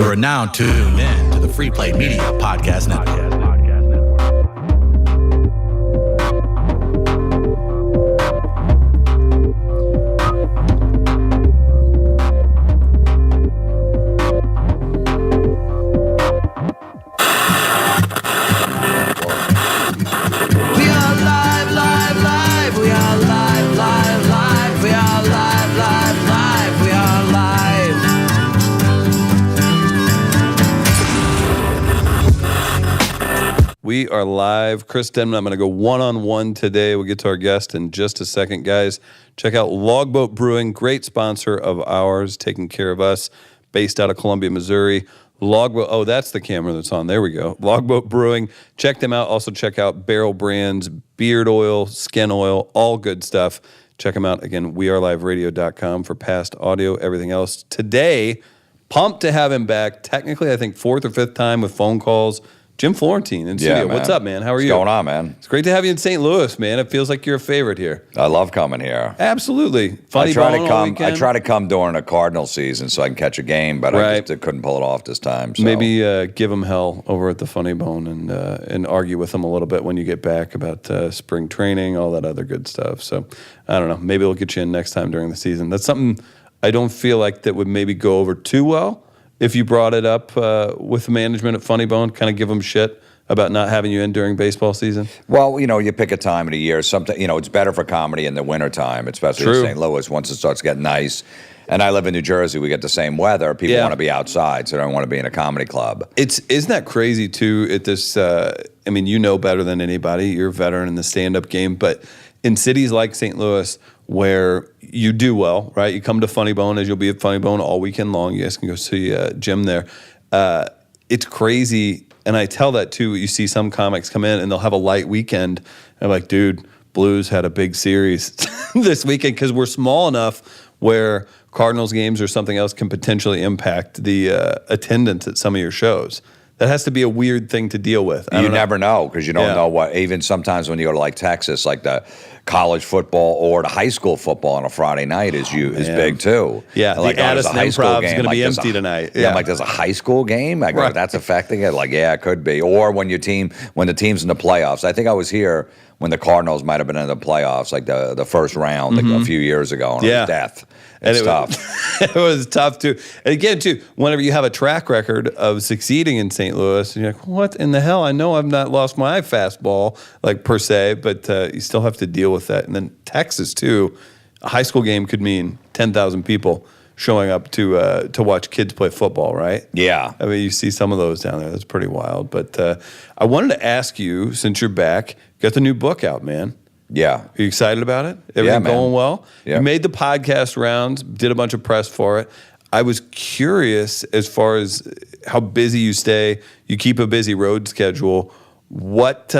You're now tuned in to the Free Play Media Podcast Network. We are live. Chris Denman, I'm going to go one-on-one today. We'll get to our guest in just a second. Guys, check out Logboat Brewing, great sponsor of ours, taking care of us, based out of Columbia, Missouri. Logboat, oh, that's the camera that's on. There we go. Logboat Brewing. Check them out. Also check out Barrel Brands, beard oil, skin oil, all good stuff. Check them out. Again, weareliveradio.com for past audio, everything else. Today, pumped to have him back. Technically, I think fourth or fifth time with phone calls. Jim Florentine in studio. Man. What's up, man? How are you? What's going on, man? It's great to have you in St. Louis, man. It feels like you're a favorite here. I love coming here. Absolutely. I try to come during a Cardinal season so I can catch a game, but I just couldn't pull it off this time. So. Maybe give them hell over at the Funny Bone and argue with them a little bit when you get back about spring training, all that other good stuff. So I don't know. Maybe we'll get you in next time during the season. That's something I don't feel like that would maybe go over too well if you brought it up with the management at Funny Bone, kind of give them shit about not having you in during baseball season? Well, you pick a time of the year. It's better for comedy in the wintertime, especially in St. Louis, once it starts getting nice. And I live in New Jersey. We get the same weather. People want to be outside, so they don't want to be in a comedy club. Isn't that crazy, too, at this, you know better than anybody. You're a veteran in the stand-up game. But in cities like St. Louis, where you do well, right? You come to Funny Bone, as you'll be at Funny Bone all weekend long. You guys can go see Jim there. It's crazy. And I tell that, too. You see some comics come in, and they'll have a light weekend. And I'm like, dude, Blues had a big series this weekend because we're small enough where Cardinals games or something else can potentially impact the attendance at some of your shows. That has to be a weird thing to deal with. You never know because you don't know what, even sometimes when you go to like Texas, like the college football or the high school football on a Friday night is big too. Yeah, like, the Addison Improv is going to be empty tonight. Yeah, I'm like, there's a high school game? I go, that's affecting it? Like, yeah, it could be. Or when the team's in the playoffs. I think I was here when the Cardinals might have been in the playoffs, like the first round a few years ago, and it was death. It's tough. It was tough, too. And again, too, whenever you have a track record of succeeding in St. Louis, and you're like, what in the hell? I know I've not lost my fastball, like, per se, but you still have to deal with that. And then Texas, too, a high school game could mean 10,000 people showing up to watch kids play football, right? Yeah. I mean, you see some of those down there. That's pretty wild. But I wanted to ask you, since you're back, you got the new book out, man. Yeah. Are you excited about it? Everything going well? Yeah. You made the podcast rounds, did a bunch of press for it. I was curious as far as how busy you stay. You keep a busy road schedule. What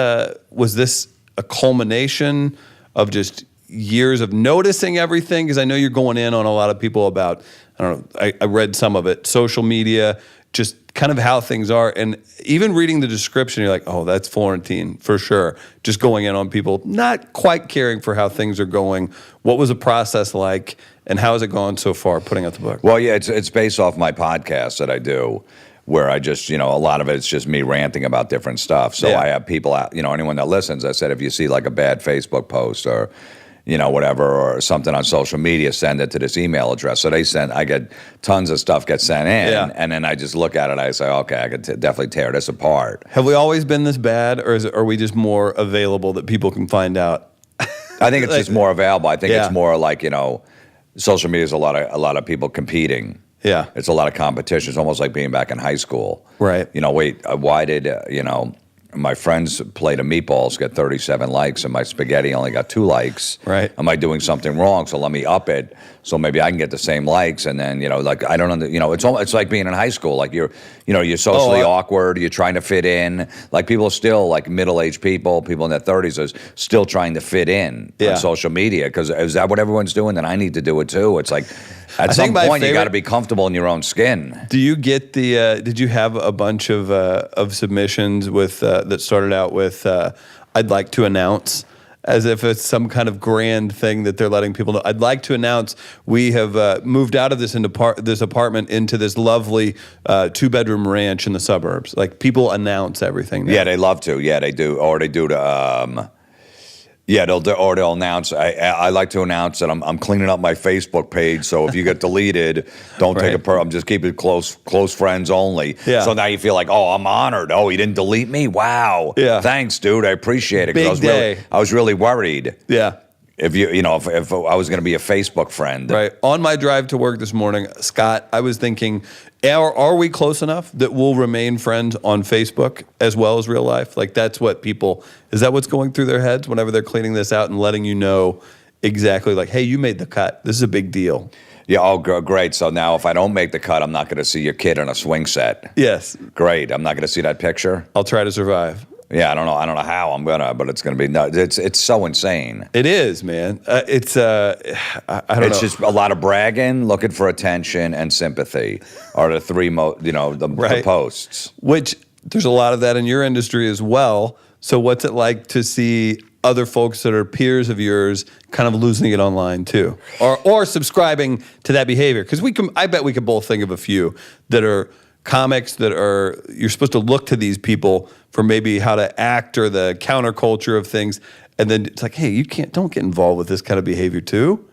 was this a culmination of just years of noticing everything? Because I know you're going in on a lot of people about, I don't know, I read some of it, social media, just kind of how things are. And even reading the description, you're like, oh, that's Florentine for sure. Just going in on people, not quite caring for how things are going. What was the process like, and how has it gone so far putting out the book? Well, yeah, it's based off my podcast that I do, where I just, a lot of it's just me ranting about different stuff. So I have people out, anyone that listens, I said, if you see like a bad Facebook post or, whatever, or something on social media, send it to this email address. So I get tons of stuff get sent in, and then I just look at it, I say, okay, I could definitely tear this apart. Have we always been this bad, or are we just more available that people can find out? I think it's just more available. I think it's more like, social media is a lot of people competing. Yeah. It's a lot of competition. It's almost like being back in high school. Right. Why did, my friends plate of meatballs get 37 likes and my spaghetti only got 2 likes. Right. Am I doing something wrong? So let me up it so maybe I can get the same likes. And then, I don't know, it's like being in high school. Like you're socially awkward. You're trying to fit in. Like people are still, like middle-aged people in their 30s are still trying to fit in on social media. Because is that what everyone's doing? Then I need to do it too. It's like, at some point, you got to be comfortable in your own skin. Do you get did you have a bunch of submissions with that started out with, I'd like to announce, as if it's some kind of grand thing that they're letting people know. I'd like to announce we have moved out of this this apartment into this lovely 2-bedroom ranch in the suburbs. Like, people announce everything now. Yeah, they love to. Yeah, they do. Or they do to. Yeah, they'll announce. I like to announce that I'm cleaning up my Facebook page. So if you get deleted, don't take it. I'm just keep it close friends only. Yeah. So now you feel like, oh, I'm honored. Oh, he didn't delete me. Wow. Yeah. Thanks, dude. I appreciate it. Big day. I was really worried. Yeah. If if I was going to be a Facebook friend. Right. On my drive to work this morning, Scott, I was thinking, are we close enough that we'll remain friends on Facebook as well as real life? Like, that's what is that what's going through their heads whenever they're cleaning this out and letting you know exactly, like, hey, you made the cut. This is a big deal. Yeah, oh, great. So now if I don't make the cut, I'm not going to see your kid on a swing set. Yes. Great. I'm not going to see that picture. I'll try to survive. Yeah, I don't know how I'm gonna, but it's gonna be no. It's so insane. It is, man. I don't know. It's just a lot of bragging, looking for attention and sympathy are the three the posts. Which there's a lot of that in your industry as well. So what's it like to see other folks that are peers of yours kind of losing it online too, or subscribing to that behavior? Because I bet we could both think of a few that are comics that you're supposed to look to these people for maybe how to act or the counterculture of things, and then it's like, hey, don't get involved with this kind of behavior too.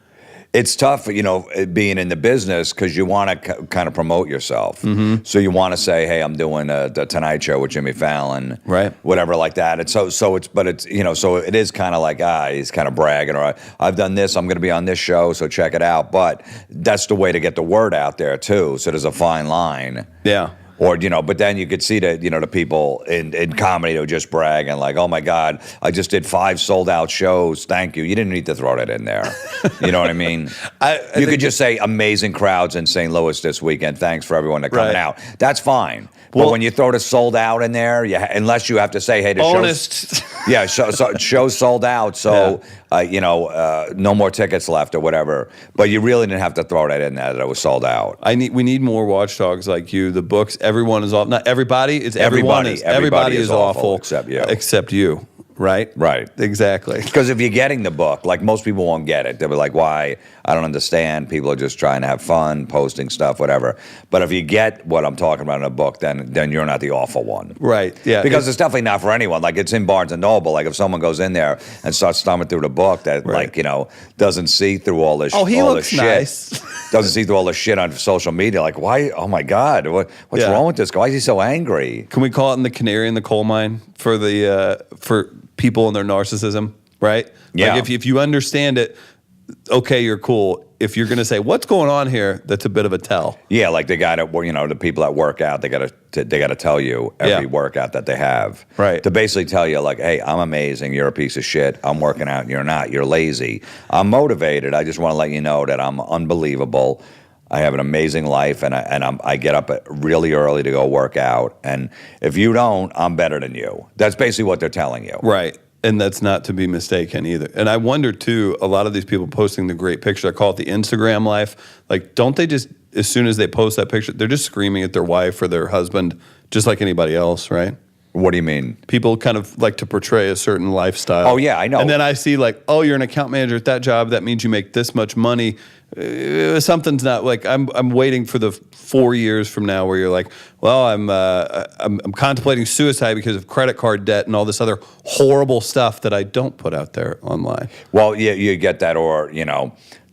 It's tough, being in the business because you want to kind of promote yourself. Mm-hmm. So you want to say, hey, I'm doing the Tonight Show with Jimmy Fallon, right? Whatever like that. It's so it is kind of like, he's kind of bragging, or I've done this, I'm going to be on this show, so check it out. But that's the way to get the word out there too. So there's a fine line. Yeah. Or, but then you could see the people in comedy who just brag and like, oh my God, I just did 5 sold out shows. Thank you. You didn't need to throw that in there. You know what I mean? You could just say amazing crowds in St. Louis this weekend. Thanks for everyone that coming out. That's fine. But when you throw the sold out in there, unless you have to say, hey, the show's sold out. So, no more tickets left or whatever. But you really didn't have to throw that in there that it was sold out. We need more watchdogs like you. The books, everyone is awful. Not everybody. It's everybody. Everybody is awful except you. Except you. Right? Right. Exactly. Because if you're getting the book, like most people won't get it. They'll be like, why? I don't understand. People are just trying to have fun, posting stuff, whatever. But if you get what I'm talking about in a book, then you're not the awful one. Right. Yeah. Because it's definitely not for anyone. Like, it's in Barnes & Noble. Like, if someone goes in there and starts thumbing through the book that, doesn't see through all this, he all looks this shit. Nice. Doesn't see through all this shit on social media. Like, why? Oh, my God. What's wrong with this guy? Why is he so angry? Can we call it the canary in the coal mine for for people and their narcissism, right? Yeah. Like, if you understand it, okay, you're cool. If you're going to say, what's going on here, that's a bit of a tell. Yeah, like the people that work out, they got to tell you every workout that they have. Right. To basically tell you, like, hey, I'm amazing, you're a piece of shit, I'm working out and you're not, you're lazy. I'm motivated, I just want to let you know that I'm unbelievable. I have an amazing life, and I get up really early to go work out. And if you don't, I'm better than you. That's basically what they're telling you. Right. And that's not to be mistaken either. And I wonder, too, a lot of these people posting the great picture, I call it the Instagram life. Like, don't they just, as soon as they post that picture, they're just screaming at their wife or their husband, just like anybody else, right? What do you mean? People kind of like to portray a certain lifestyle. Oh, yeah, I know. And then I see like, oh, you're an account manager at that job. That means you make this much money. Something's not like, I'm waiting for the 4 years from now where you're like, well, I'm contemplating suicide because of credit card debt and all this other horrible stuff that I don't put out there online. Well, yeah, you get that, or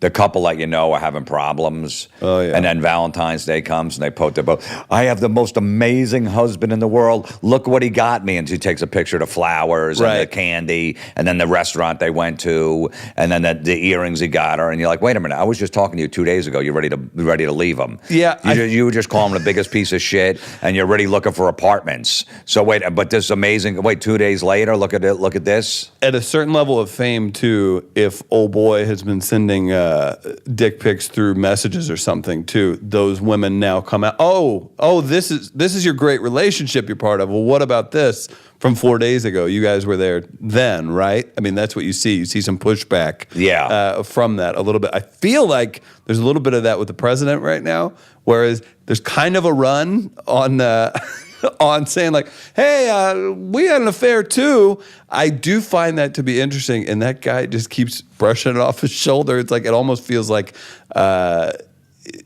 the couple that are having problems. Oh, yeah. And then Valentine's Day comes and they post their boat. I have the most amazing husband in the world. Look what he got me. And she takes a picture of the flowers and the candy and then the restaurant they went to and then the earrings he got her. And you're like, wait a minute, I was just talking to you 2 days ago. You're ready to leave him. Yeah. You were just calling him the biggest piece of shit and you're already looking for apartments. So but this amazing, 2 days later, look at this. At a certain level of fame, too, if old boy has been sending dick pics through messages or something, too, those women now come out, oh, this is your great relationship you're part of. Well, what about this from 4 days ago? You guys were there then, right? I mean, that's what you see. You see some pushback from that a little bit. I feel like there's a little bit of that with the president right now, whereas there's kind of a run on on saying like, hey, we had an affair too. I do find that to be interesting. And that guy just keeps brushing it off his shoulder. It's like, it almost feels like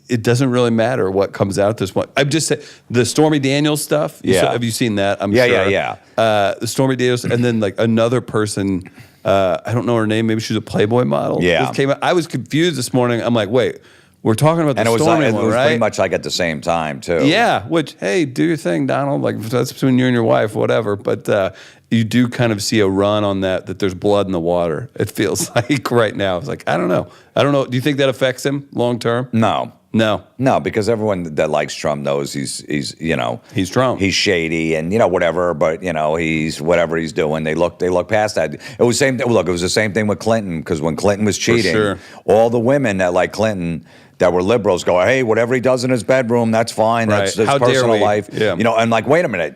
it doesn't really matter what comes out at this point. I've just said the Stormy Daniels stuff. Have you seen that? I'm sure. Yeah. The Stormy Daniels, and then like another person, I don't know her name. Maybe she's a Playboy model. Yeah. This came out. I was confused this morning. I'm like, wait, we're talking about the Stormy one, it was right? pretty much like at the same time too. Yeah, which, hey, do your thing, Donald. Like, that's between you and your wife, whatever. But you do kind of see a run on that there's blood in the water. It feels like right now. It's like, I don't know. Do you think that affects him long term? No, because everyone that likes Trump knows he's he's Trump. He's shady and whatever, but he's whatever he's doing. They look past that. It was same. Look, it was the same thing with Clinton, because when Clinton was cheating, all the women that like Clinton, that were liberals, go, hey, whatever he does in his bedroom, that's fine. That's his personal life. Yeah. And like, wait a minute,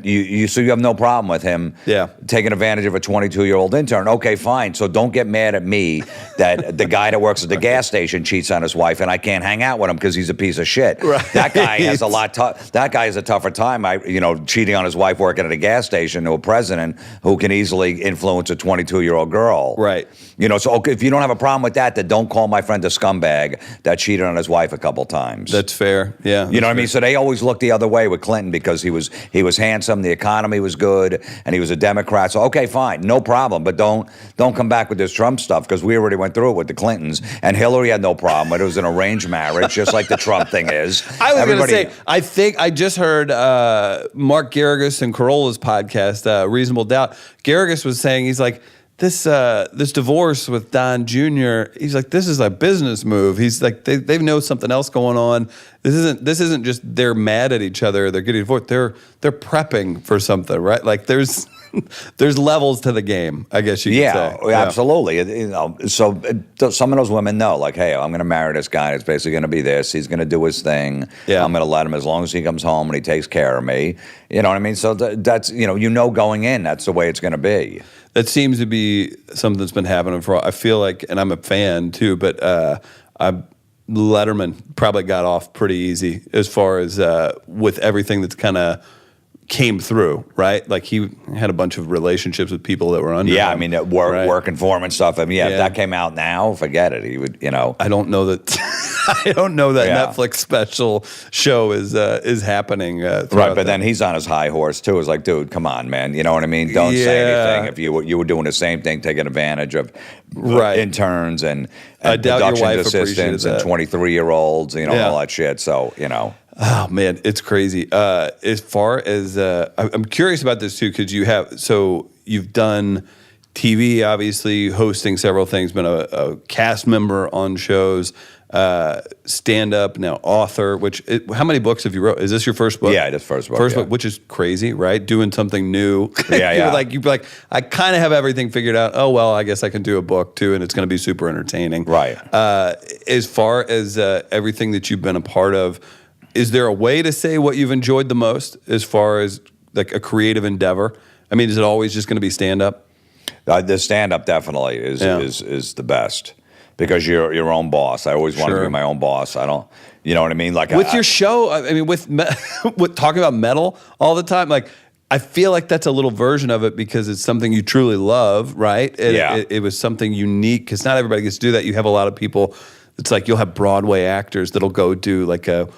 so you have no problem with him taking advantage of a 22-year-old intern. Okay, fine. So don't get mad at me that the guy that works at the gas station cheats on his wife and I can't hang out with him because he's a piece of shit. Right. That guy has that guy has a tougher time, cheating on his wife working at a gas station to a president who can easily influence a 22-year-old girl. Right. So okay, if you don't have a problem with that, then don't call my friend a scumbag that cheated on his wife a couple times. That's fair. Yeah. You know what I mean? So they always looked the other way with Clinton because he was handsome, the economy was good, and he was a Democrat. So okay, fine, no problem. But don't come back with this Trump stuff, because we already went through it with the Clintons, and Hillary had no problem with it. It was an arranged marriage, just like the Trump thing is. I was going to say, I think I just heard Mark Garrigus and Carolla's podcast, Reasonable Doubt. Garrigus was saying, he's like, this divorce with Don Jr., he's like, this is a business move. He's like, they know something else going on. This isn't just they're mad at each other, they're getting divorced. They're prepping for something, right? Like there's levels to the game, I guess you could say. Yeah, absolutely. So some of those women know, like, hey, I'm going to marry this guy. It's basically going to be this. He's going to do his thing. Yeah. I'm going to let him as long as he comes home and he takes care of me. You know what I mean? So that's going in, that's the way it's going to be. That seems to be something that's been happening for, I feel like, and I'm a fan too, but Letterman probably got off pretty easy as far as with everything that's kind of came through, right? Like he had a bunch of relationships with people that were under him. I mean, working for him and stuff. I mean, if that came out now, forget it. He would, I don't know that Netflix special show is happening. Right, but then he's on his high horse too. It's like, dude, come on, man. You know what I mean? Don't say anything. If you were doing the same thing, taking advantage of interns and production assistants and 23-year-olds, all that shit. So, Oh man, it's crazy. As far as I'm curious about this too, because you've done TV, obviously hosting several things, been a cast member on shows, stand up, now author. How many books have you wrote? Is this your first book? Yeah, this first book. First book, which is crazy, right? Doing something new. Yeah. You'd be like, I kind of have everything figured out. Oh well, I guess I can do a book too, and it's going to be super entertaining. Right. As far as everything that you've been a part of, is there a way to say what you've enjoyed the most as far as like a creative endeavor? I mean, is it always just going to be stand-up? The stand-up definitely is the best, because you're your own boss. I always wanted to be my own boss. I don't, you know what I mean? Like with your show, I mean, with talking about metal all the time, like I feel like that's a little version of it because it's something you truly love, right? It was something unique because not everybody gets to do that. You have a lot of people. It's like you'll have Broadway actors that'll go do like a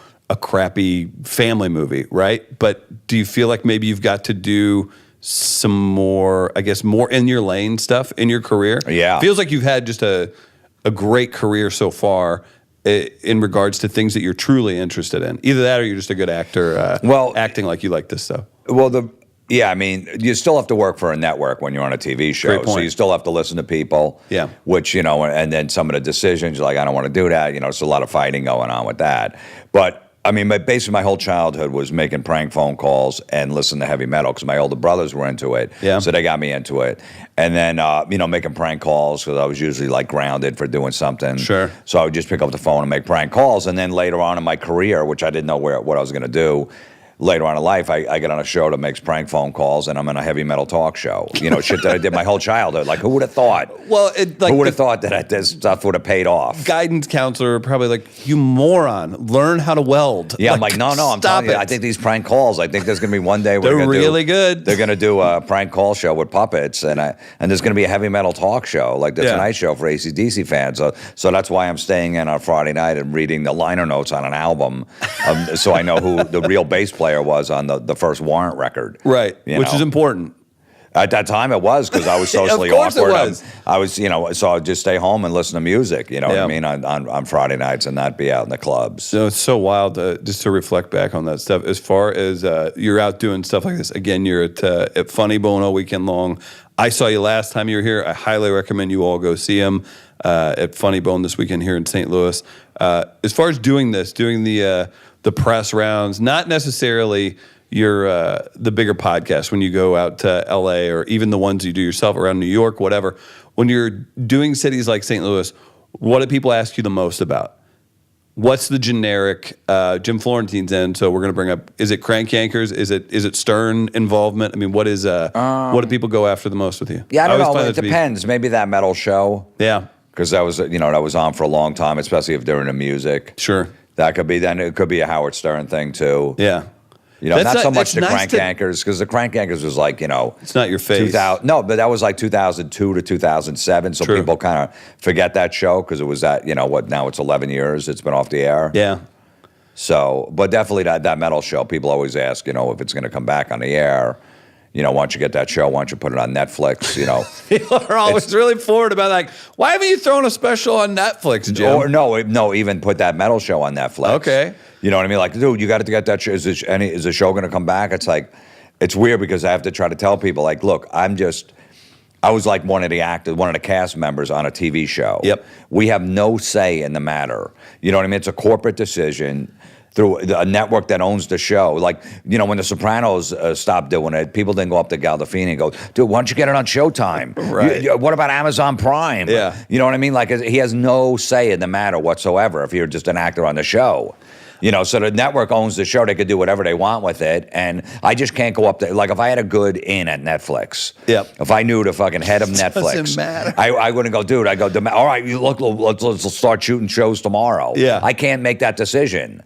crappy family movie, right? But do you feel like maybe you've got to do some more, I guess, more in your lane stuff in your career? Yeah. Feels like you've had just a great career so far in regards to things that you're truly interested in. Either that or you're just a good actor acting like you like this stuff. Well, I mean, you still have to work for a network when you're on a TV show. Great point. So you still have to listen to people. Yeah. Which, and then some of the decisions, you're like, I don't want to do that. There's a lot of fighting going on with that. But I mean, basically my whole childhood was making prank phone calls and listening to heavy metal because my older brothers were into it. Yeah. So they got me into it. And then, making prank calls because I was usually like grounded for doing something. Sure. So I would just pick up the phone and make prank calls. And then later on in my career, which I didn't know what I was going to do, later on in life, I get on a show that makes prank phone calls, and I'm in a heavy metal talk show. You know, shit that I did my whole childhood. Like, who would have thought? Well, who would have thought that this stuff would have paid off? Guidance counselor probably like, you moron, learn how to weld. Yeah, I'm like, no, I'm telling you, I think these prank calls, I think there's going to be one day where they're really good. They're going to do a prank call show with puppets, and there's going to be a heavy metal talk show, like the Tonight Show for AC/DC fans. So that's why I'm staying in on Friday night and reading the liner notes on an album, so I know who the real bass player was on the first Warrant record. Right, which is important. At that time, it was, because I was socially of course awkward. It was. I was, so I'd just stay home and listen to music. You know what I mean, on Friday nights, and not be out in the clubs. So it's so wild just to reflect back on that stuff. As far as you're out doing stuff like this, again, you're at Funny Bone all weekend long. I saw you last time you were here. I highly recommend you all go see him at Funny Bone this weekend here in St. Louis. As far as doing the press rounds, not necessarily the bigger podcast when you go out to LA, or even the ones you do yourself around New York, whatever. When you're doing cities like St. Louis, what do people ask you the most about? What's the generic? Jim Florentine's in, so we're going to bring up. Is it Crank Yankers? Is it Stern involvement? I mean, what do people go after the most with you? Yeah, I don't know. It depends. Maybe that metal show. Yeah, because that was on for a long time, especially if they're into music. Sure, that could be. Then it could be a Howard Stern thing too. Yeah. Not so much the Crank Yankers, because the Crank Yankers was like, it's not your face. No, but that was like 2002 to 2007, so people kind of forget that show, because it was that, now it's 11 years, it's been off the air. Yeah. So, but definitely that metal show, people always ask, if it's going to come back on the air. Why don't you get that show? Why don't you put it on Netflix? People are always really forward about like, why haven't you thrown a special on Netflix, Jim? Or no, even put that metal show on Netflix. Okay. You know what I mean? Like, dude, you got to get that show. Is the show going to come back? It's like, it's weird, because I have to try to tell people, like, look, I was like one of the cast members on a TV show. Yep. We have no say in the matter. You know what I mean? It's a corporate decision through a network that owns the show. Like, when The Sopranos stopped doing it, people didn't go up to Gandolfini and go, dude, why don't you get it on Showtime? Right. What about Amazon Prime? Yeah. You know what I mean? Like, he has no say in the matter whatsoever if you're just an actor on the show. So the network owns the show. They could do whatever they want with it. And I just can't go up there. Like, if I had a good in at Netflix, if I knew the fucking head of Netflix, doesn't matter. I wouldn't go, dude, all right, look, let's start shooting shows tomorrow. Yeah. I can't make that decision.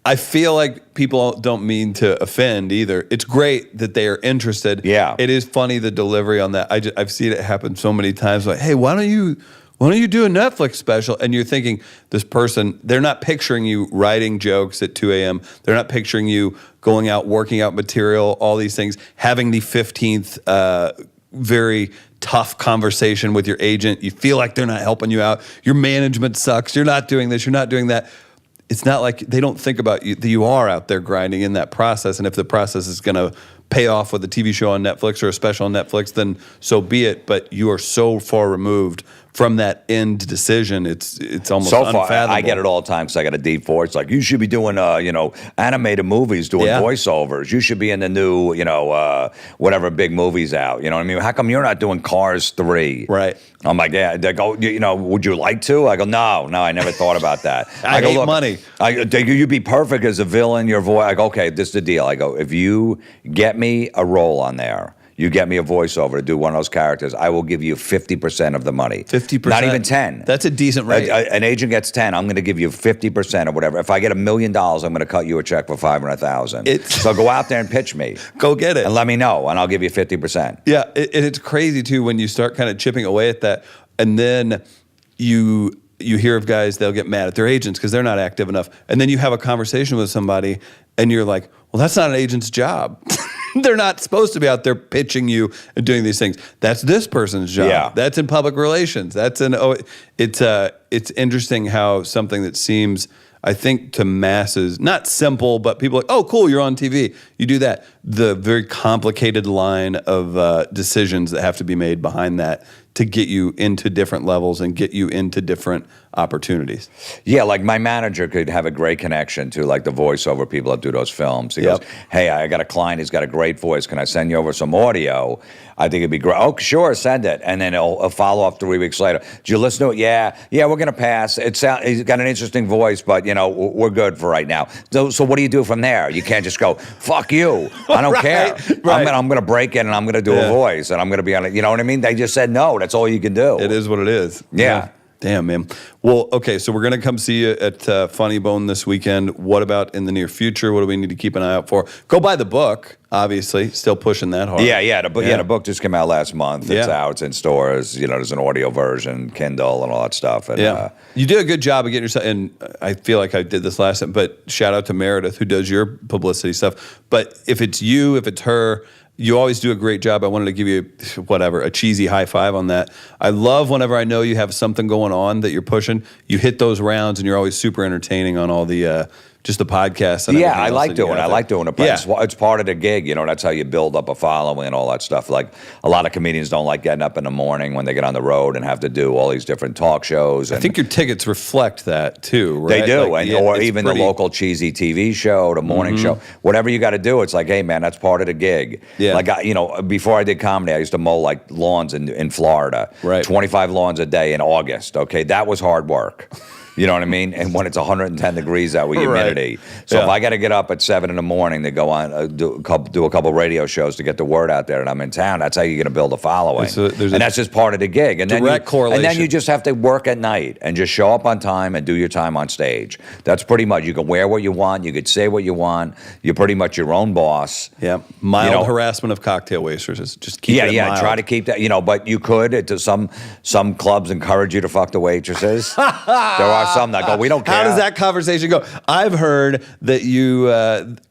I feel like people don't mean to offend either. It's great that they are interested. Yeah. It is funny, the delivery on that. I've seen it happen so many times. Like, hey, why don't you do a Netflix special? And you're thinking, this person, they're not picturing you writing jokes at 2 a.m. They're not picturing you going out, working out material, all these things, having the 15th very tough conversation with your agent. You feel like they're not helping you out. Your management sucks. You're not doing this. You're not doing that. It's not like they don't think about you, that you are out there grinding in that process. And if the process is going to pay off with a TV show on Netflix or a special on Netflix, then so be it. But you are so far removed from that end decision, it's almost so far, unfathomable. I get it all the time, because I got a D4. It's like, you should be doing, animated movies, doing voiceovers. You should be in the new, whatever big movie's out. You know what I mean? How come you're not doing Cars 3? Right. I'm like, yeah. They go, would you like to? I go, no, I never thought about that. I go, hate look, money. You'd be perfect as a villain. Your voice. I go, okay, this is the deal. I go, if you get me a role on there, you get me a voiceover to do one of those characters, I will give you 50% of the money. 50%? Not even 10. That's a decent rate. An agent gets 10. I'm going to give you 50% or whatever. If I get $1 million, I'm going to cut you a check for $500,000. So go out there and pitch me. Go get it. And let me know, and I'll give you 50%. Yeah, it's crazy, too, when you start kind of chipping away at that, and then you hear of guys, they'll get mad at their agents because they're not active enough. And then you have a conversation with somebody, and you're like, well, that's not an agent's job. They're not supposed to be out there pitching you and doing these things. That's this person's job. Yeah. That's in public relations. It's interesting how something that seems, I think, to masses, not simple, but people are like, oh, cool, you're on TV. You do that. The very complicated line of decisions that have to be made behind that to get you into different levels and get you into different opportunities? Yeah, like my manager could have a great connection to like the voiceover people that do those films. He goes, hey, I got a client, he's got a great voice. Can I send you over some audio? I think it'd be great. Oh, sure, send it. And then he'll follow up 3 weeks later. Did you listen to it? Yeah, we're going to pass. He's got an interesting voice, but, we're good for right now. So what do you do from there? You can't just go, fuck you. I don't care. Right. I'm going to break in and I'm going to do a voice and I'm going to be on it. You know what I mean? They just said no. That's all you can do. It is what it is. Yeah. Damn, man. Well, okay, so we're going to come see you at Funny Bone this weekend. What about in the near future? What do we need to keep an eye out for? Go buy the book, obviously. Still pushing that hard. Yeah. The book just came out last month. It's out. It's in stores. There's an audio version, Kindle, and all that stuff. And, you do a good job of getting yourself, and I feel like I did this last time, but shout out to Meredith, who does your publicity stuff. But if it's you, if it's her, you always do a great job. I wanted to give you, a cheesy high five on that. I love whenever I know you have something going on that you're pushing, you hit those rounds and you're always super entertaining on all the, just the podcasts. And I like doing it. I like doing it. It's part of the gig. That's how you build up a following and all that stuff. Like a lot of comedians don't like getting up in the morning when they get on the road and have to do all these different talk shows. And I think your tickets reflect that too, right? They do. Or even the local cheesy TV show, the morning show, whatever you got to do. It's like, hey man, that's part of the gig. Yeah. Like, before I did comedy, I used to mow like lawns in Florida. Right. 25 lawns a day in August. Okay. That was hard work. You know what I mean? And when it's 110 degrees out with humidity. Right. So if I got to get up at 7 in the morning to go on, do a couple radio shows to get the word out there and I'm in town, that's how you're going to build a following. And that's just part of the gig. And correlation. And then you just have to work at night and just show up on time and do your time on stage. That's pretty much, you can wear what you want, you could say what you want, you're pretty much your own boss. Yeah. Mild harassment of cocktail waitresses. Just keep it mild. Try to keep that, but you could, some clubs encourage you to fuck the waitresses. There are some that go, we don't care. How does that conversation go? I've heard that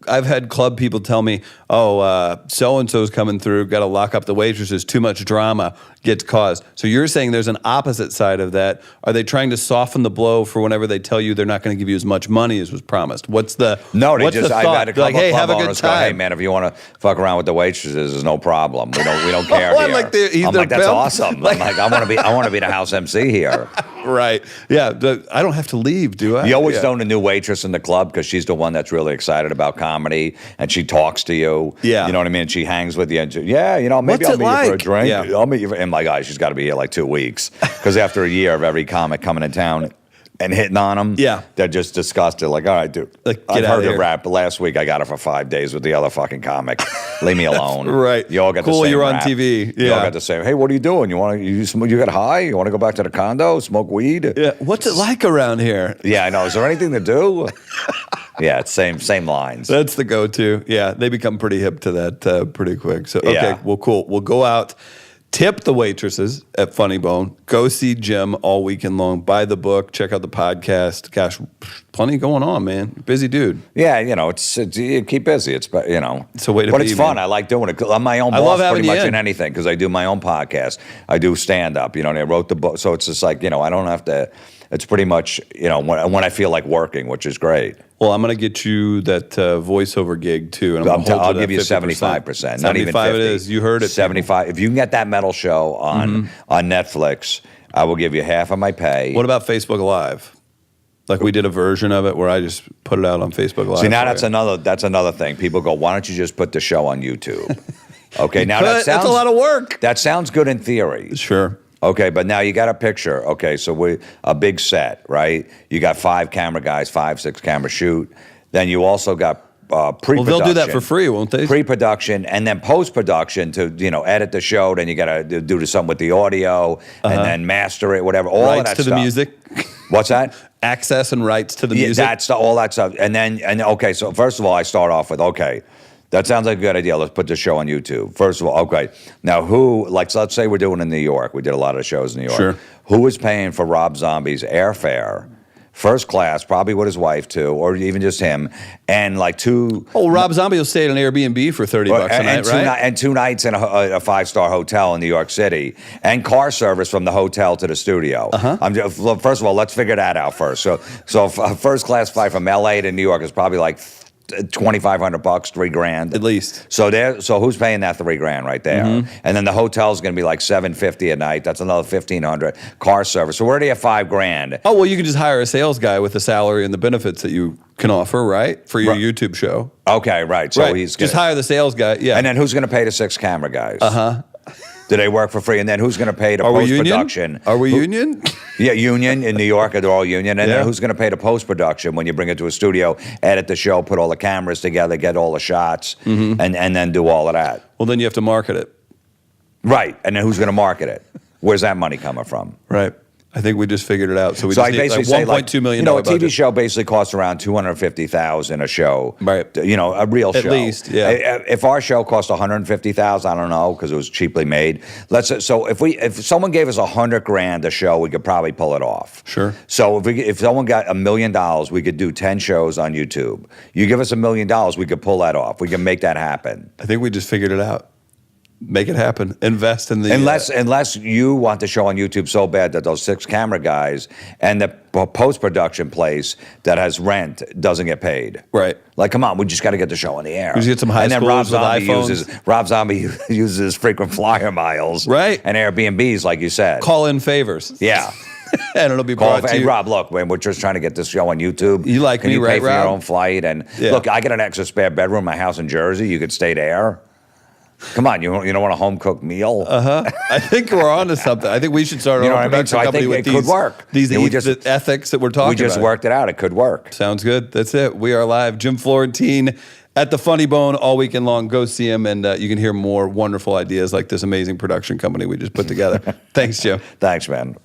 I've had club people tell me, so-and-so's coming through, got to lock up the waitresses, too much drama gets caused. So you're saying there's an opposite side of that. Are they trying to soften the blow for whenever they tell you they're not going to give you as much money as was promised? What's the No, I've had a couple like, hey, club have a good owners time. Go, hey man, if you want to fuck around with the waitresses, there's no problem. We don't care Oh, here. I'm like, that's pimp. awesome. I'm like, I want to be the house MC here. Right. Yeah. I don't have to leave, do I? You always know the new waitress in the club because she's the one that's really excited about comedy and she talks to you. Yeah. You know what I mean? She hangs with you and maybe I'll meet you for a drink. Yeah. I'll meet you and my guy, she's got to be here like 2 weeks because after a year of every comic coming in town and hitting on them, they're just disgusted. Like, all right, dude, I've heard the rap, but last week I got it for 5 days with the other fucking comic. Leave me alone. Right. You all got the same you're rap. on TV. Yeah. You all got the same. Hey, what are you doing? You got high? You want to go back to the condo, smoke weed? Yeah. What's it like around here? Yeah, I know. Is there anything to do? Yeah, it's same lines. That's the go-to. Yeah, they become pretty hip to that pretty quick. So okay, well, cool. We'll go out. Tip the waitresses at Funny Bone. Go see Jim all weekend long. Buy the book. Check out the podcast. Gosh, plenty going on, man. Busy dude. Yeah, it's you keep busy. It's It's a way to but be, it's fun. man. I like doing it. I'm my own boss pretty much in anything because I do my own podcast. I do stand up. And I wrote the book, so it's just like I don't have to. It's pretty much when I feel like working, which is great. Well, I'm going to get you that voiceover gig too, and I'll give you 75%. Not even 50. It is. You heard it. 75. If you can get that metal show on Netflix, I will give you half of my pay. What about Facebook Live? Like we did a version of it where I just put it out on Facebook Live. See, now that's another thing. People go, why don't you just put the show on YouTube? Okay, now that's a lot of work. That sounds good in theory. Sure. Okay, but now you got a picture. Okay, so a big set, right? You got 5 camera guys, 5, 6 camera shoot. Then you also got pre-production. Well, they'll do that for free, won't they? Pre-production and then post-production to edit the show. Then you got to do something with the audio and then master it, whatever. All rights of that to stuff. The music. What's that? Access and rights to the music. That's all that stuff. Okay, so first of all, I start off with that sounds like a good idea. Let's put the show on YouTube. First of all, okay. Now, so let's say we're doing in New York. We did a lot of shows in New York. Sure. Who is paying for Rob Zombie's airfare? First class, probably with his wife too, or even just him, and like 2. Oh, Rob Zombie will stay at an Airbnb for $30 a night, right? And 2 nights in a 5-star hotel in New York City, and car service from the hotel to the studio. First of all, let's figure that out first. So first class flight from LA to New York is probably like $2,500, $3,000 At least. So who's paying that $3,000 right there? And then the hotel's going to be like $750 a night. That's another $1,500. Car service. So we're already at $5,000. Oh, well, you can just hire a sales guy with the salary and the benefits that you can offer, right? For your YouTube show. Okay, right. So right. he's just gonna, hire the sales guy. Yeah. And then who's going to pay the 6 camera guys? Do they work for free? And then who's going to pay the post-production? Are we union? Yeah, union in New York. They're all union. And then who's going to pay the post-production when you bring it to a studio, edit the show, put all the cameras together, get all the shots, and then do all of that? Well, then you have to market it. Right. And then who's going to market it? Where's that money coming from? Right. I think we just figured it out. So we So just I need basically like say, like, $1.2 million you know, a TV budget. show basically costs around $250,000 a show. Right. You know, a real show. At least, yeah. If our show cost $150,000, I don't know, because it was cheaply made. So if someone gave us $100,000 a show, we could probably pull it off. Sure. So if someone got $1 million, we could do 10 shows on YouTube. You give us $1 million, we could pull that off. We can make that happen. I think we just figured it out. Make it happen. Invest in the... Unless you want the show on YouTube so bad that those 6 camera guys and the post-production place that has rent doesn't get paid. Right. Like, come on, we just got to get the show on the air. We just get some high and then schools with iPhones. Rob Zombie uses frequent flyer miles. Right. And Airbnbs, like you said. Call in favors. Yeah. And it'll be brought to Hey, you. Rob, look, man, we're just trying to get this show on YouTube. You like Can me, you right, pay for Rob? your own flight? And look, I got an extra spare bedroom in my house in Jersey. You could stay there. Come on, you don't want a home cooked meal? I think we're on to something. I think we should start our own production So I company think with it these, could work. these Yeah, we the ethics that we're talking about. We just worked it out. It could work. Sounds good. That's it. We are live. Jim Florentine at the Funny Bone all weekend long. Go see him, and you can hear more wonderful ideas like this amazing production company we just put together. Thanks, Jim. Thanks, man.